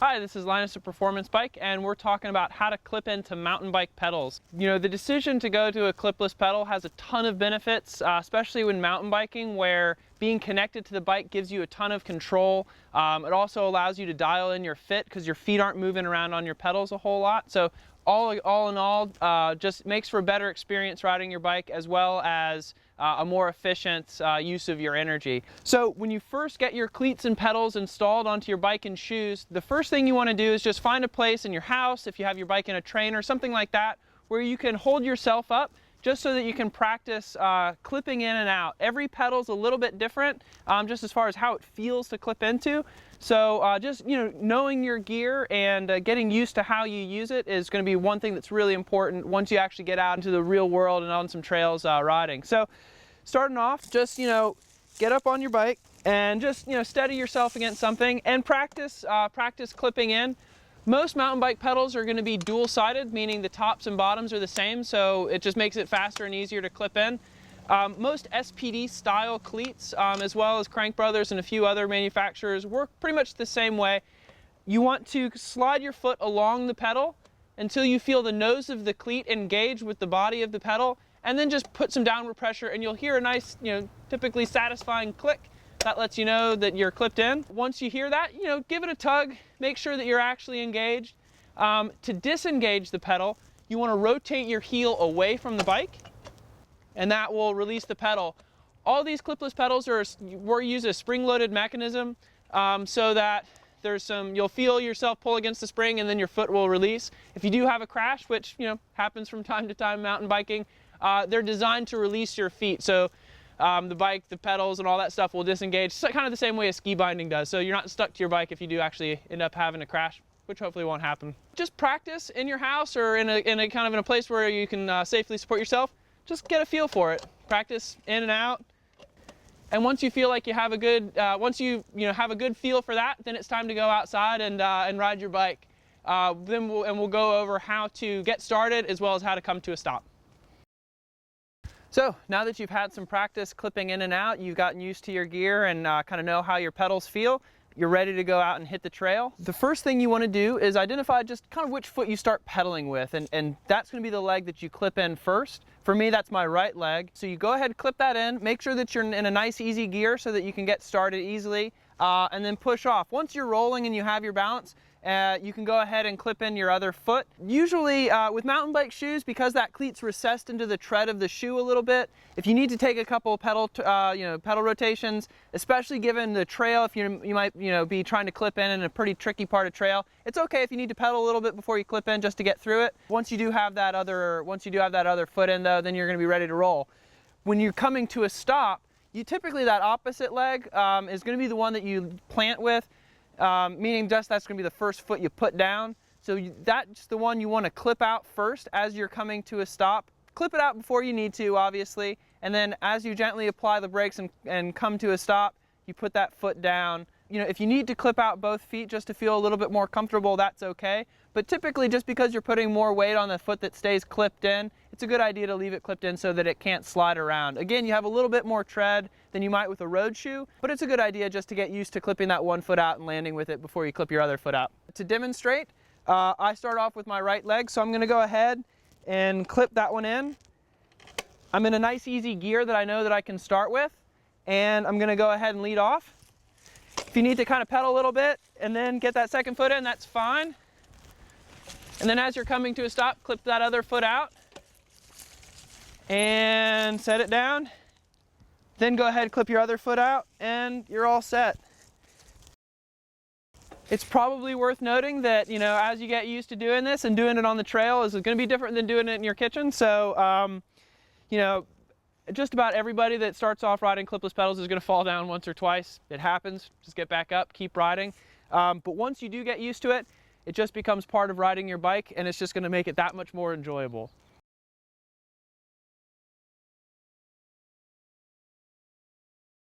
Hi, this is Linus of Performance Bike, and we're talking about how to clip into mountain bike pedals. You know, the decision to go to a clipless pedal has a ton of benefits, especially when mountain biking, where being connected to the bike gives you a ton of control. It also allows you to dial in your fit because your feet aren't moving around on your pedals a whole lot. So all in all, just makes for a better experience riding your bike, as well as a more efficient use of your energy. So when you first get your cleats and pedals installed onto your bike and shoes, the first thing you want to do is just find a place in your house, if you have your bike in a train or something like that, where you can hold yourself up just so that you can practice clipping in and out. Every pedal's a little bit different, just as far as how it feels to clip into. So just knowing your gear and getting used to how you use it is going to be one thing that's really important once you actually get out into the real world and on some trails riding. So starting off, just get up on your bike and just steady yourself against something and practice clipping in. Most mountain bike pedals are going to be dual-sided, meaning the tops and bottoms are the same, so it just makes it faster and easier to clip in. Most SPD style cleats, as well as Crank Brothers and a few other manufacturers, work pretty much the same way. You want to slide your foot along the pedal until you feel the nose of the cleat engage with the body of the pedal, and then just put some downward pressure and you'll hear a nice, typically satisfying click. That lets you know that you're clipped in. Once you hear that, give it a tug, make sure that you're actually engaged. To disengage the pedal, you want to rotate your heel away from the bike, and that will release the pedal. All these clipless pedals use a spring-loaded mechanism, so that you'll feel yourself pull against the spring and then your foot will release. If you do have a crash, which happens from time to time mountain biking, they're designed to release your feet. So the bike, the pedals, and all that stuff will disengage, kind of the same way a ski binding does. So you're not stuck to your bike if you do actually end up having a crash, which hopefully won't happen. Just practice in your house or in a place where you can safely support yourself. Just get a feel for it. Practice in and out. And once you feel like you have a good, have a good feel for that, then it's time to go outside and ride your bike. Then we'll go over how to get started as well as how to come to a stop. So now that you've had some practice clipping in and out, you've gotten used to your gear and kind of know how your pedals feel, you're ready to go out and hit the trail. The first thing you want to do is identify just kind of which foot you start pedaling with, and that's going to be the leg that you clip in first. For me, that's my right leg. So you go ahead and clip that in, make sure that you're in a nice easy gear so that you can get started easily, and then push off. Once you're rolling and you have your balance, you can go ahead and clip in your other foot. Usually with mountain bike shoes, because that cleat's recessed into the tread of the shoe a little bit, if you need to take a couple pedal rotations, especially given the trail, if you might be trying to clip in a pretty tricky part of trail, it's okay if you need to pedal a little bit before you clip in just to get through it. Once you do have that other foot in though, then you're going to be ready to roll. When you're coming to a stop, typically that opposite leg is going to be the one that you plant with. Meaning that's going to be the first foot you put down. So that's the one you want to clip out first as you're coming to a stop. Clip it out before you need to, obviously, and then as you gently apply the brakes and come to a stop, you put that foot down. If you need to clip out both feet just to feel a little bit more comfortable, that's okay. But typically, just because you're putting more weight on the foot that stays clipped in, it's a good idea to leave it clipped in so that it can't slide around. Again, you have a little bit more tread than you might with a road shoe, but it's a good idea just to get used to clipping that one foot out and landing with it before you clip your other foot out. To demonstrate, I start off with my right leg, so I'm going to go ahead and clip that one in. I'm in a nice easy gear that I know that I can start with, and I'm going to go ahead and lead off. If you need to kind of pedal a little bit and then get that second foot in, that's fine. And then as you're coming to a stop, clip that other foot out and set it down. Then go ahead and clip your other foot out and you're all set. It's probably worth noting that, as you get used to doing this and doing it on the trail is going to be different than doing it in your kitchen. So, just about everybody that starts off riding clipless pedals is going to fall down once or twice. It happens. Just get back up, keep riding. But once you do get used to it, it just becomes part of riding your bike, and it's just going to make it that much more enjoyable.